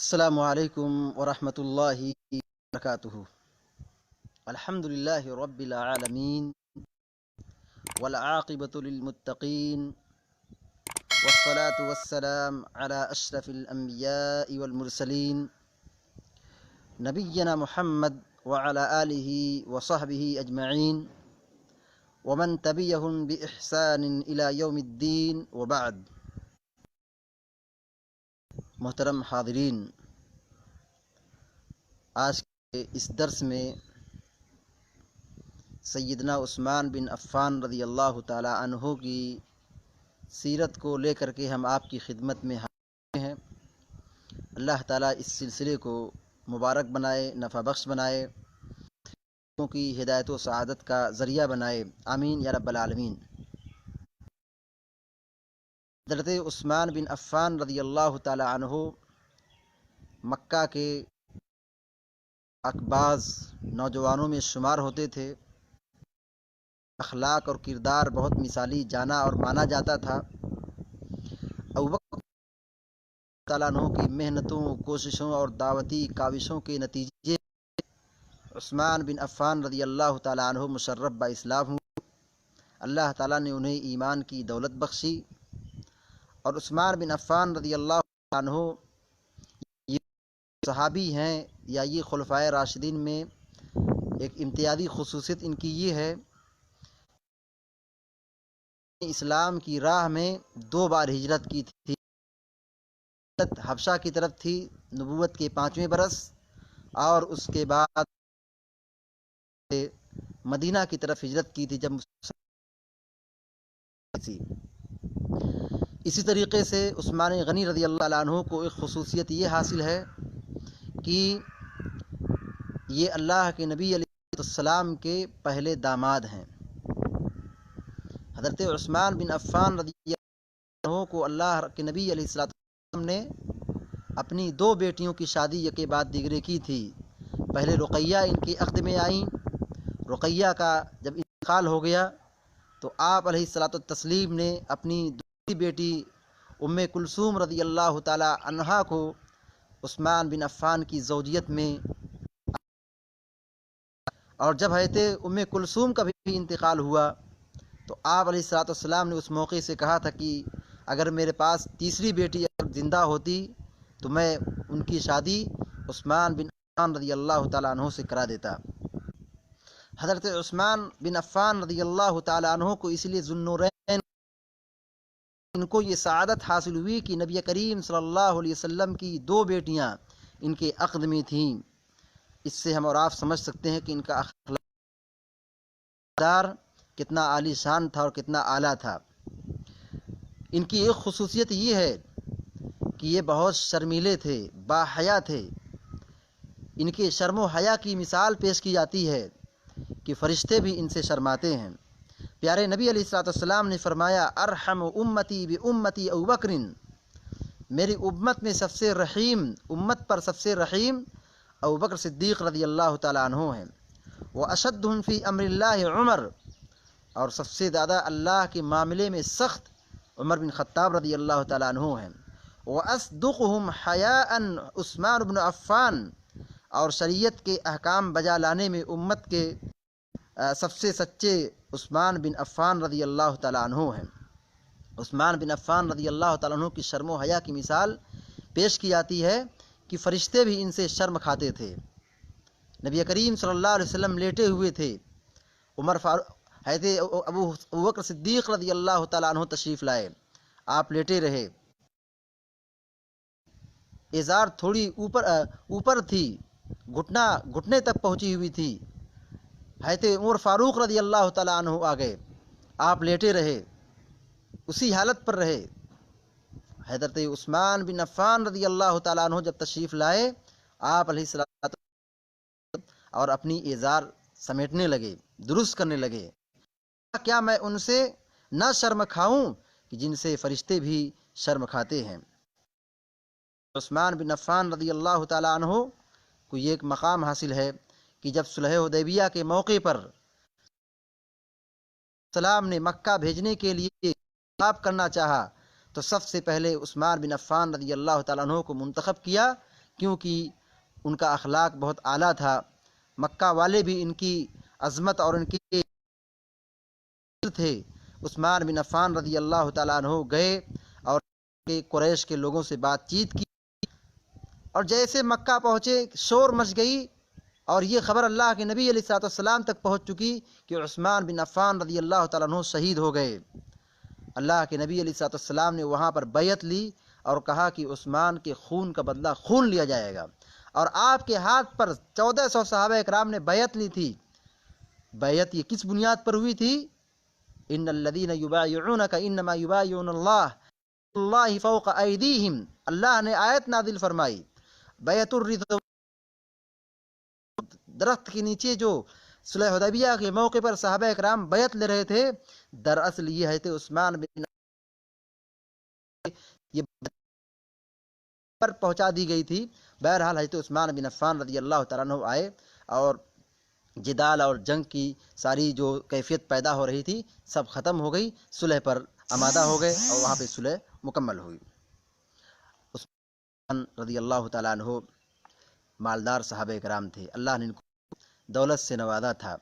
السلام علیکم ورحمۃ اللہ وبرکاتہ۔ الحمد للہ رب العالمین والعاقبۃ للمتقین والصلاة والسلام علی اشرف الانبیاء والمرسلین نبینا محمد وعلی آلہ وصحبہ اجمعین ومن تبعہم بإحسان الی یوم الدین وبعد۔ محترم حاضرین، آج کے اس درس میں سیدنا عثمان بن عفان رضی اللہ تعالی عنہ کی سیرت کو لے کر کے ہم آپ کی خدمت میں حاضر ہیں۔ اللہ تعالیٰ اس سلسلے کو مبارک بنائے، نفع بخش بنائے، لوگوں کی ہدایت و سعادت کا ذریعہ بنائے، آمین یا رب العالمین۔ حضرت عثمان بن عفان رضی اللہ تعالی عنہ مکہ کے اکباز نوجوانوں میں شمار ہوتے تھے۔ اخلاق اور کردار بہت مثالی جانا اور مانا جاتا تھا۔ ابوبکر تعالیٰ عنہ کی محنتوں، کوششوں اور دعوتی کاوشوں کے نتیجے عثمان بن عفان رضی اللہ تعالیٰ عنہ مشرف با اسلام ہوئے۔ اللہ تعالیٰ نے انہیں ایمان کی دولت بخشی، اور عثمان بن عفان رضی اللہ عنہ یہ صحابی ہیں یا یہ خلفائے راشدین میں ایک امتیازی خصوصیت ان کی یہ ہے، اسلام کی راہ میں 2 بار ہجرت کی تھی۔ حبشہ کی طرف تھی نبوت کے 5ویں برس، اور اس کے بعد مدینہ کی طرف ہجرت کی تھی جب اسی طریقے سے عثمان غنی رضی اللہ عنہ کو ایک خصوصیت یہ حاصل ہے کہ یہ اللہ کے نبی علیہ السلام کے پہلے داماد ہیں۔ حضرت عثمان بن عفان رضی اللہ عنہ کو اللہ کے نبی علیہ السلام نے اپنی 2 بیٹیوں کی شادی یکے بعد دیگرے کی تھی۔ پہلے رقیہ ان کے عقد میں آئیں۔ رقیہ کا جب انتقال ہو گیا تو آپ علیہ الصلوۃ والتسلیم نے اپنی دوسری بیٹی ام کلثوم رضی اللہ تعالی عنہا کو عثمان بن عفان کی زوجیت میں، اور جب حضرت ام کلثوم کا بھی انتقال ہوا تو آپ علیہ الصلوۃ والسلام نے اس موقع سے کہا تھا کہ اگر میرے پاس تیسری بیٹی زندہ ہوتی تو میں ان کی شادی عثمان بن عفان رضی اللہ تعالیٰ عنہ سے کرا دیتا۔ حضرت عثمان بن عفان رضی اللہ تعالیٰ عنہ کو اس لیے ذو النورین ان کو یہ سعادت حاصل ہوئی کہ نبی کریم صلی اللہ علیہ وسلم کی 2 بیٹیاں ان کے عقد میں تھیں۔ اس سے ہم اور آپ سمجھ سکتے ہیں کہ ان کا اخلاق کتنا عالی شان تھا اور کتنا اعلیٰ تھا۔ ان کی ایک خصوصیت یہ ہے کہ یہ بہت شرمیلے تھے، باحیا تھے۔ ان کے شرم و حیا کی مثال پیش کی جاتی ہے کہ فرشتے بھی ان سے شرماتے ہیں۔ پیارے نبی علیہ الصلوۃ والسلام نے فرمایا، ارحم امتی بامتی ابوبکر، میری امت میں سب سے رحیم، امت پر سب سے رحیم ابوبکر صدیق رضی اللہ تعالیٰ عنہ ہیں۔ واشدہم فی امر اللہ عمر، اور سب سے زیادہ اللہ کے معاملے میں سخت عمر بن خطاب رضی اللہ تعالیٰ عنہ ہیں۔ واصدقہم حیاء عثمان بن عفان، اور شریعت کے احکام بجا لانے میں امت کے سب سے سچے عثمان بن عفان رضی اللہ تعالیٰ عنہ ہیں۔ عثمان بن عفان رضی اللہ تعالیٰ عنہ کی شرم و حیا کی مثال پیش کی جاتی ہے کہ فرشتے بھی ان سے شرم کھاتے تھے۔ نبی کریم صلی اللہ علیہ وسلم لیٹے ہوئے تھے، حضرت ابو بکر صدیق رضی اللہ تعالیٰ عنہ تشریف لائے، آپ لیٹے رہے، ازار تھوڑی اوپر تھی، گھٹنے تک پہنچی ہوئی تھی۔ حضرت عمر فاروق رضی اللہ تعالیٰ عنہ آ گئے، آپ لیٹے رہے، اسی حالت پر رہے۔ حضرت عثمان بن عفان رضی اللہ تعالیٰ عنہ جب تشریف لائے، آپ علیہ السلام اور اپنی ازار سمیٹنے لگے، درست کرنے لگے۔ کیا میں ان سے نہ شرم کھاؤں کہ جن سے فرشتے بھی شرم کھاتے ہیں۔ عثمان بن عفان رضی اللہ تعالیٰ عنہ کو یہ ایک مقام حاصل ہے کہ جب صلح حدیبیہ کے موقع پر سلام نے مکہ بھیجنے کے لیے خطاب کرنا چاہا تو سب سے پہلے عثمان بن عفان رضی اللہ تعالیٰ عنہ کو منتخب کیا کیونکہ ان کا اخلاق بہت اعلیٰ تھا. مکہ والے بھی ان کی عظمت اور ان کے تھے. عثمان بن عفان رضی اللہ تعالیٰ عنہ گئے اور قریش کے لوگوں سے بات چیت کی، اور جیسے مکہ پہنچے شور مچ گئی اور یہ خبر اللہ کے نبی علیہ الصلوۃ والسلام تک پہنچ چکی کہ عثمان بن عفان رضی اللہ تعالیٰ عنہ شہید ہو گئے. اللہ کے نبی علیہ الصلوۃ والسلام نے وہاں پر بیعت لی اور کہا کہ عثمان کے خون کا بدلہ خون لیا جائے گا. اور آپ کے ہاتھ پر 1400 صحابہ کرام نے بیعت لی تھی. بیعت یہ کس بنیاد پر ہوئی تھی؟ ان الذین یبایعونک انما یبایعون اللہ فوق ایدیہم. اللہ نے آیت نازل فرمائی، بیعت الرضوان، درخت کے نیچے جو صلح حدیبیہ کے موقع پر صحابہ کرام بیعت لے رہے تھے، دراصل یہ حضرت عثمان بن یہ پر پہنچا دی گئی تھی. بہرحال حضرت عثمان بن عفان رضی اللہ تعالیٰ عنہ آئے اور جدال اور جنگ کی ساری جو کیفیت پیدا ہو رہی تھی سب ختم ہو گئی، صلح پر آمادہ ہو گئے اور وہاں پہ صلح مکمل ہوئی. عثمان رضی اللہ تعالیٰ عنہ مالدار صحابہ کرام تھے. اللہ نے ان کو دولت سے نوازا تھا.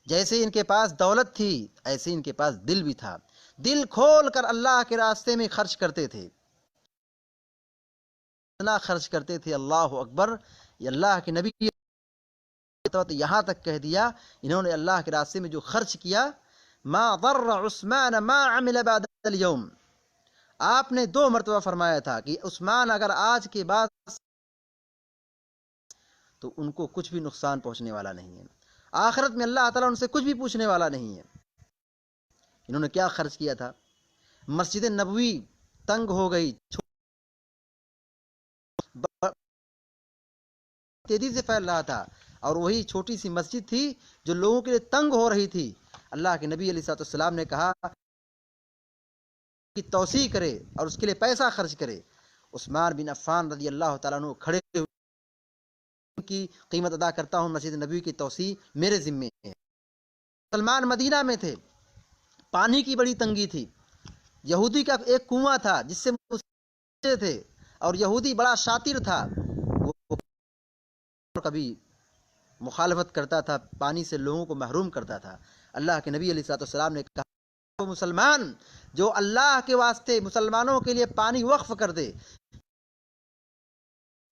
جیسے ان کے پاس دولت تھی ایسے ان کے پاس دل بھی تھا. دل کھول کر اللہ کے راستے میں خرچ کرتے تھے. اتنا خرچ کرتے تھے، اللہ اکبر. یہ اللہ کے نبی یہاں تک کہہ دیا انہوں نے اللہ کے راستے میں جو خرچ کیا، ما ضر عثمان ما عمل بعد اليوم. آپ نے 2 مرتبہ فرمایا تھا کہ عثمان اگر آج کے بعد تو ان کو کچھ بھی نقصان پہنچنے والا نہیں ہے. آخرت میں اللہ تعالیٰ ان سے کچھ بھی پوچھنے والا نہیں ہے. انہوں نے کیا خرچ کیا تھا؟ مسجد نبوی تنگ ہو گئی، تیزی سے پھیل رہا تھا، اور وہی چھوٹی سی مسجد تھی جو لوگوں کے لیے تنگ ہو رہی تھی. اللہ کے نبی علیہ الصلوۃ والسلام نے کہا کہ توسیع کرے اور اس کے لیے پیسہ خرچ کرے. عثمان بن عفان رضی اللہ تعالیٰ عنہ کھڑے ہوئے کی قیمت ادا کرتا ہوں، مسجد نبوی کی توسیع میرے ذمے ہے. مسلمان مدینہ میں تھے، پانی کی بڑی تنگی تھی. یہودی کا ایک کنواں تھا جس سے تھے، اور یہودی بڑا شاطر تھا، وہ کبھی مخالفت کرتا تھا، پانی سے لوگوں کو محروم کرتا تھا. اللہ کے نبی علیہ الصلوۃ والسلام نے کہا وہ مسلمان جو اللہ کے واسطے مسلمانوں کے لیے پانی وقف کر دے،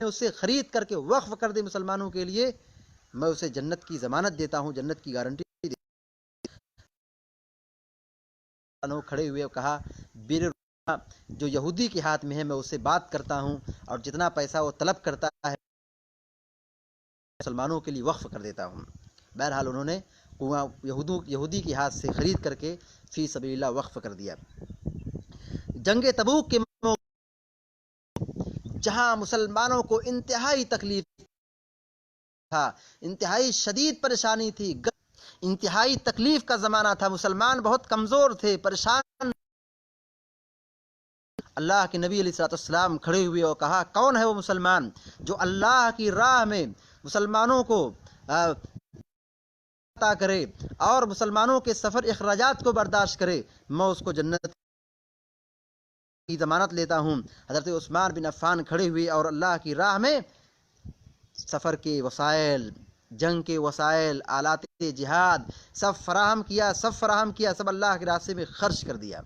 اسے خرید کر کے وقف کر دے مسلمانوں کے لیے، میں اسے جنت کی ضمانت دیتا ہوں، جنت کی گارنٹی دیتا ہوں. کھڑے ہوئے اور کہا بیر جو یہودی کے ہاتھ میں ہے میں اسے بات کرتا ہوں، اور جتنا پیسہ وہ طلب کرتا ہے مسلمانوں کے لیے وقف کر دیتا ہوں. بہرحال انہوں نے کنواں یہودی کے ہاتھ سے خرید کر کے فی سبیل اللہ وقف کر دیا. جنگ تبوک کے جہاں مسلمانوں کو انتہائی تکلیف تھا، انتہائی شدید پریشانی تھی، انتہائی تکلیف کا زمانہ تھا، مسلمان بہت کمزور تھے، پریشان. اللہ کے نبی علیہ الصلوۃ والسلام کھڑے ہوئے اور کہا کون ہے وہ مسلمان جو اللہ کی راہ میں مسلمانوں کو عطا کرے اور مسلمانوں کے سفر اخراجات کو برداشت کرے، میں اس کو جنت کی ضمانت لیتا ہوں. حضرت عثمان بن عفان کھڑے ہوئے اور اللہ کی راہ میں سفر کے وسائل، جنگ کے وسائل، آلات جہاد سب فراہم کیا، سب اللہ کے راستے میں خرچ کر دیا.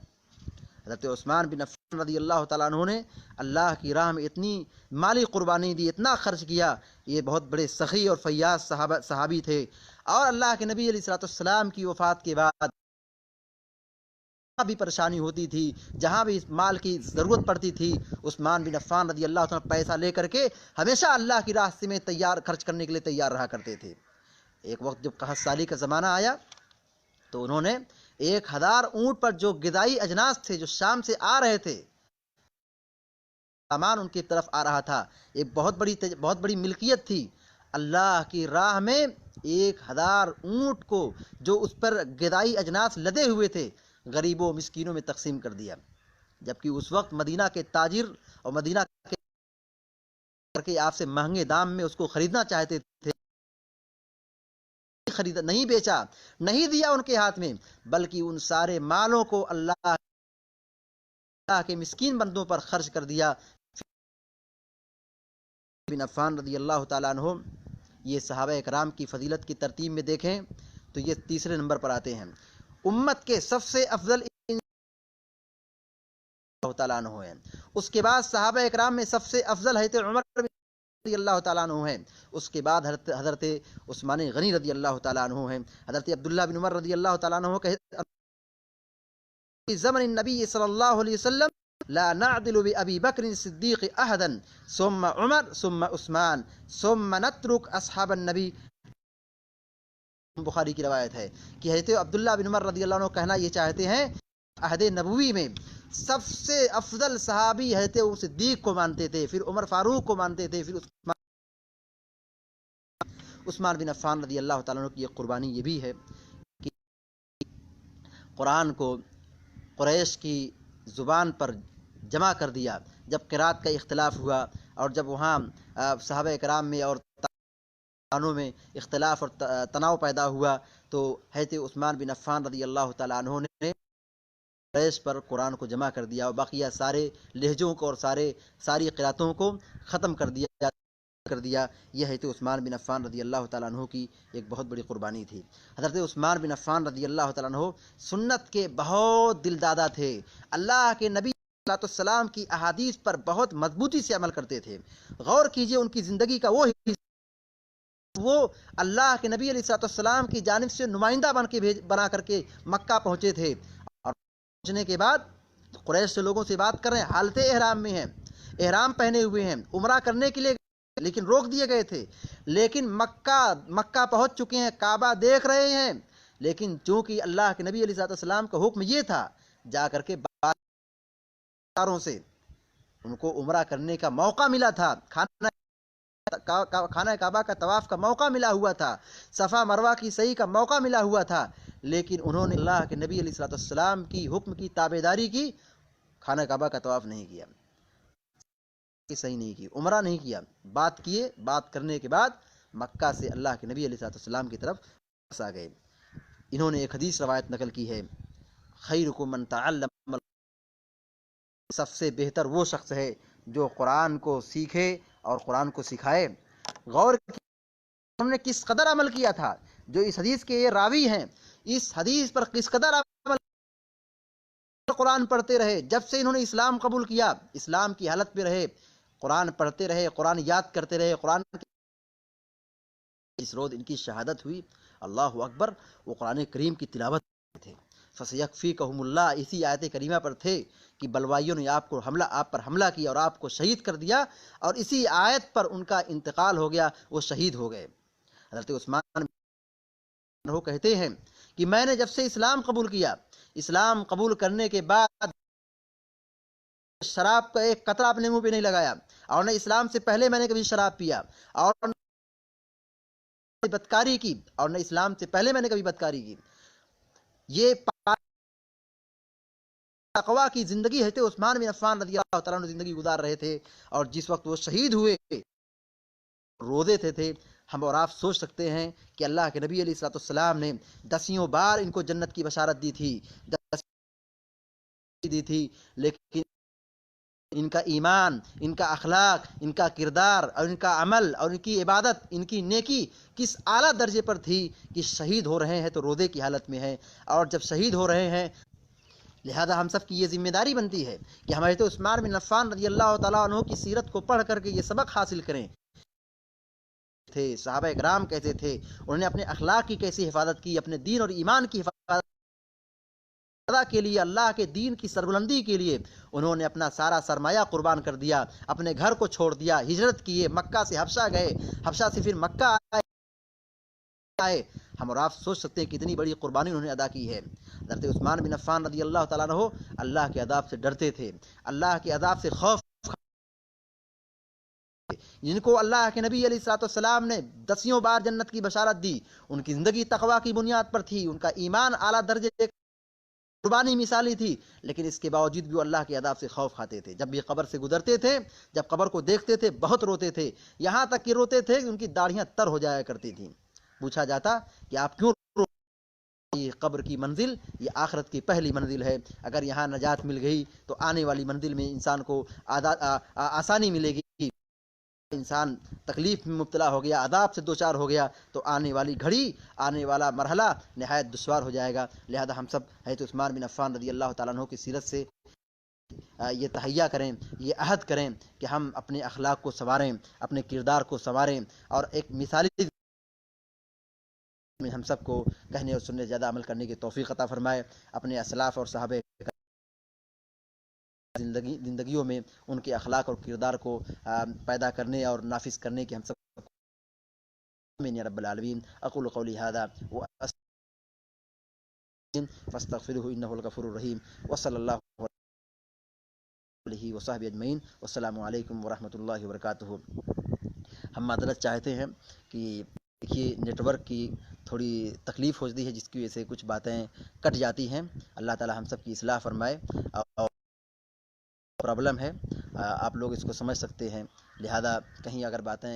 حضرت عثمان بن عفان رضی اللہ تعالیٰ عنہ نے اللہ کی راہ میں اتنی مالی قربانی دی، اتنا خرچ کیا. یہ بہت بڑے سخی اور فیاض صحابی تھے. اور اللہ کے نبی علیہ الصلوۃ والسلام کی وفات کے بعد بھی پریشانی ہوتی تھی، جہاں بھی مال کی ضرورت پڑتی تھی، عثمان بن عفان رضی اللہ تعالیٰ پیسہ لے کر کے ہمیشہ اللہ کی راستے میں خرچ کرنے کے لیے تیار رہا کرتے تھے. ایک وقت جب قحط سالی کا زمانہ آیا تو انہوں نے 1000 اونٹ پر جو غذائی اجناس تھے جو شام سے آ رہے تھے، سامان ان کی طرف آ رہا تھا، ایک بہت بڑی ملکیت تھی. اللہ کی راہ میں 1000 اونٹ کو جو اس پر غذائی اجناس لدے ہوئے تھے غریبوں مسکینوں میں تقسیم کر دیا. جبکہ اس وقت مدینہ کے تاجر اور مدینہ کے آپ سے مہنگے دام میں اس کو خریدنا چاہتے تھے، نہیں بیچا، نہیں دیا ان کے ہاتھ میں، بلکہ ان سارے مالوں کو اللہ کے مسکین بندوں پر خرچ کر دیا. بن عفان رضی اللہ تعالیٰ عنہ، یہ صحابہ کرام کی فضیلت کی ترتیب میں دیکھیں تو یہ تیسرے نمبر پر آتے ہیں۔ امت کے سب سے افضل اللہ تعالیٰ عنہ ہیں۔ اس کے بعد صحابہ کرام میں سب سے افضل حضرت عمر رضی اللہ تعالیٰ عنہ ہیں۔ اس کے بعد حضرت عثمان غنی رضی اللہ تعالیٰ عنہ ہیں۔ حضرت عبداللہ بن عمر رضی اللہ تعالیٰ عنہ کہتے فی زمن النبی صلی اللہ علیہ وسلم لا نعدل بأبی بکر صدیق احدا ثم عمر ثم عثمان ثم نترک اصحاب النبی۔ بخاری کی روایت ہے کہ حضرت عبداللہ بن عمر رضی اللہ عنہ کہنا یہ چاہتے ہیں عہد نبوی میں سب سے افضل صحابی حضرت صدیق کو مانتے تھے، پھر عمر فاروق کو مانتے تھے، پھر عثمان بن عفان رضی اللہ تعالیٰ عنہ کی یہ قربانی یہ بھی ہے کہ قرآن کو قریش کی زبان پر جمع کر دیا۔ جب قرات کا اختلاف ہوا اور جب وہاں صحابہ کرام میں اور قرآنوں میں اختلاف اور تناؤ پیدا ہوا تو حضرت عثمان بن عفان رضی اللہ تعالیٰ عنہ نے قریش پر قرآن کو جمع کر دیا اور باقیہ سارے لہجوں کو اور ساری قراتوں کو ختم کر دیا۔ یہ حضرت عثمان بن عفان رضی اللہ تعالیٰ عنہ کی ایک بہت بڑی قربانی تھی۔ حضرت عثمان بن عفان رضی اللہ تعالیٰ عنہ سنت کے بہت دل دادا تھے، اللہ کے نبی صلی اللہ علیہ وسلم کی احادیث پر بہت مضبوطی سے عمل کرتے تھے۔ غور کیجئے ان کی زندگی کا وہ اللہ کے نبی علیہ السلام کی جانب سے نمائندہ بنا کر کے مکہ پہنچے تھے، اور پہنچنے کے بعد قریش سے لوگوں سے بات کر رہے ہیں، حالت احرام میں ہیں، احرام پہنے ہوئے ہیں، عمرہ کرنے کے لیے لیکن روک دیے گئے تھے، لیکن مکہ پہنچ چکے ہیں، کعبہ دیکھ رہے ہیں، لیکن چونکہ اللہ کے نبی علیہ السلام کا حکم یہ تھا، جا کر کے بازاروں سے ان کو عمرہ کرنے کا موقع ملا تھا، خانہ کعبہ کا طواف کا موقع ملا ہوا تھا، صفا مروہ کی سعی کا موقع ملا ہوا تھا، لیکن انہوں نے اللہ کے نبی علیہ السلام کی حکم کی تابعداری کی، خانہ کعبہ کا طواف نہیں کیا، صحیح نہیں کی، عمرہ نہیں کیا، بات کرنے کے بعد مکہ سے اللہ کے نبی علیہ السلام کی طرف آ گئے۔ انہوں نے ایک حدیث روایت نقل کی ہے، خیرکم من تعلم، سب سے بہتر وہ شخص ہے جو قرآن کو سیکھے اور قرآن کو سکھائے۔ غور ہم نے کس قدر عمل کیا تھا، جو اس حدیث کے یہ راوی ہیں اس حدیث پر کس قدر عمل، قرآن پڑھتے رہے، جب سے انہوں نے اسلام قبول کیا اسلام کی حالت میں رہے، قرآن پڑھتے رہے، قرآن یاد کرتے رہے، قرآن اس روز ان کی شہادت ہوئی، اللہ اکبر، وہ قرآن کریم کی تلاوت تھے۔ فَسَيَكْفِيكَهُمُ اللَّهُ، اسی آیت کریمہ پر تھے کہ بلوائیوں نے آپ پر حملہ کیا اور آپ کو شہید کر دیا، اور اسی آیت پر ان کا انتقال ہو گیا، وہ شہید ہو گئے۔ حضرت عثمان وہ کہتے ہیں کہ میں نے جب سے اسلام قبول کیا، اسلام قبول کرنے کے بعد شراب کا ایک قطرہ اپنے منہ پہ نہیں لگایا، اور نہ اسلام سے پہلے میں نے کبھی شراب پیا، اور بدکاری کی، اور نہ اسلام سے پہلے میں نے کبھی بدکاری کی۔ یہ تقویٰ کی زندگی حضرت عثمان بن عفان رضی اللہ تعالیٰ عنہ زندگی گزار رہے تھے، اور جس وقت وہ شہید ہوئے روزے تھے ہم اور آپ سوچ سکتے ہیں کہ اللہ کے نبی علیہ السلام نے 10 بار ان کو جنت کی بشارت دی تھی، لیکن ان کا ایمان، ان کا اخلاق، ان کا کردار اور ان کا عمل اور ان کی عبادت، ان کی نیکی کس اعلیٰ درجے پر تھی کہ شہید ہو رہے ہیں تو روزے کی حالت میں ہیں، اور جب شہید ہو رہے ہیں لہذا ہم سب کی یہ ذمہ داری بنتی ہے کہ ہم حضرت عثمان بن عفان رضی اللہ تعالیٰ عنہ کی سیرت کو پڑھ کر کے یہ سبق حاصل کریں تھے، صحابہ کرام کیسے تھے، انہوں نے اپنے اخلاق کی کیسی حفاظت کی، اپنے دین اور ایمان کی حفاظت کے لیے، اللہ کے دین کی سربلندی کے لیے انہوں نے اپنا سارا سرمایہ قربان کر دیا، اپنے گھر کو چھوڑ دیا، ہجرت کیے، مکہ سے حبشہ گئے، حبشہ سے پھر مکہ آئے۔ ہم اور آپ سوچ سکتے ہیں کتنی بڑی قربانی انہوں نے ادا کی ہے۔ حضرت عثمان بن عفان رضی اللہ تعالیٰ عنہ اللہ کے عذاب سے ڈرتے تھے، اللہ کے عذاب سے خوف، جن کو اللہ کے نبی علیہ السلام نے 10 بار جنت کی بشارت دی، ان کی زندگی تقویٰ کی بنیاد پر تھی، ان کا ایمان اعلیٰ درجے قربانی مثالی تھی، لیکن اس کے باوجود بھی وہ اللہ کے عذاب سے خوف کھاتے تھے۔ جب بھی قبر سے گزرتے تھے، جب قبر کو دیکھتے تھے بہت روتے تھے، یہاں تک کہ روتے تھے کہ ان کی داڑھیاں تر ہو جایا کرتی تھیں۔ پوچھا جاتا کہ آپ کیوں یہ قبر کی منزل یہ آخرت کی پہلی منزل ہے، اگر یہاں نجات مل گئی تو آنے والی منزل میں انسان کو آسانی ملے گی۔ انسان تکلیف میں مبتلا ہو گیا، عذاب سے دوچار ہو گیا، تو آنے والی گھڑی، آنے والا مرحلہ نہایت دشوار ہو جائے گا۔ لہذا ہم سب حضرت عثمان بن عفان رضی اللہ تعالیٰ عنہ کی سیرت سے یہ تہیہ کریں، یہ عہد کریں کہ ہم اپنے اخلاق کو سنواریں، اپنے کردار کو سنواریں، اور ایک مثالی میں ہم سب کو کہنے اور سننے زیادہ عمل کرنے کی توفیق عطا فرمائے۔ اپنے اسلاف اور صحابہ زندگیوں میں ان کے اخلاق اور کردار کو پیدا کرنے اور نافذ کرنے کی ہم سب آمین یا رب العالمین۔ اقول قولی هذا فاستغفروه انه الغفور الرحیم، وصلی اللہ علیہ وصحبہ اجمعین، والسلام علیکم ورحمۃ اللہ وبرکاتہ۔ ہم معذرت چاہتے ہیں کہ دیکھیے نیٹ ورک کی تھوڑی تکلیف ہوتی ہے، جس کی وجہ سے کچھ باتیں کٹ جاتی ہیں۔ اللہ تعالی ہم سب کی اصلاح فرمائے، اور پرابلم ہے، آپ لوگ اس کو سمجھ سکتے ہیں، لہذا کہیں اگر باتیں